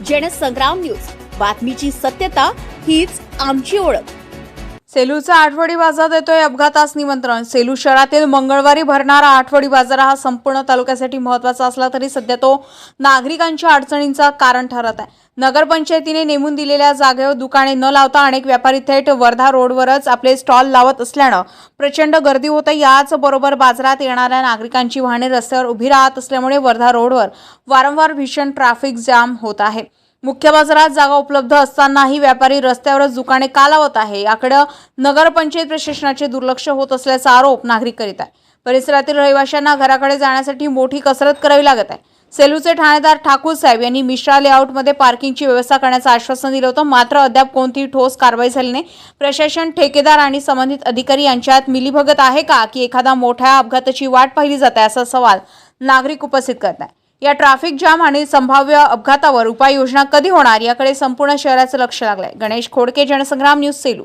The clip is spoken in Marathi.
जनसंग्राम न्यूज, बातमीची सत्यता हीच आमची ओळख। सेलूचा आठवडी बाजार देतोय अपघातास निमंत्रण। सेलू शहरातील मंगळवारी भरणारा आठवडी बाजार हा संपूर्ण तालुक्यासाठी महत्त्वाचा असला तरी सध्या तो नागरिकांच्या अडचणींचा कारण ठरत आहे। नगरपंचायतीने नेमून दिलेल्या जागेवर दुकाने न लावता अनेक व्यापारी थेट वर्धा रोडवरच आपले स्टॉल लावत असल्याने प्रचंड गर्दी होते। याच बरोबर बाजारात येणाऱ्या नागरिकांची वाहने रस्त्यावर उभी राहत असल्यामुळे वर्धा रोडवर वारंवार भीषण ट्रॅफिक जाम होत आहे। मुख्य बाजारात जागा उपलब्ध असतानाही व्यापारी रस्त्यावरच दुकाने का लावत आहे, याकडे नगरपंचायत प्रशासनाचे दुर्लक्ष होत असल्याचा आरोप नागरिक करीत आहे। परिसरातील रहिवाशांना घराकडे जाण्यासाठी मोठी कसरत करावी लागत आहे। सेलूचे ठाणेदार ठाकूर साहेब यांनी मिश्रा लेआउटमध्ये पार्किंगची व्यवस्था करण्याचं आश्वासन दिलं होतं, मात्र अद्याप कोणतीही ठोस कारवाई झाली नाही। प्रशासन, ठेकेदार आणि संबंधित अधिकारी यांच्यात मिलीभगत आहे का की एखादा मोठ्या अपघाताची वाट पाहिली जाते, असा सवाल नागरिक उपस्थित करत आहेत। या ट्रॅफिक जाम आणि संभाव्य अपघातावर उपाययोजना कधी होणार याकडे संपूर्ण शहराचं लक्ष लागलंय। गणेश खोडके, जनसंग्राम न्यूज, सेलू।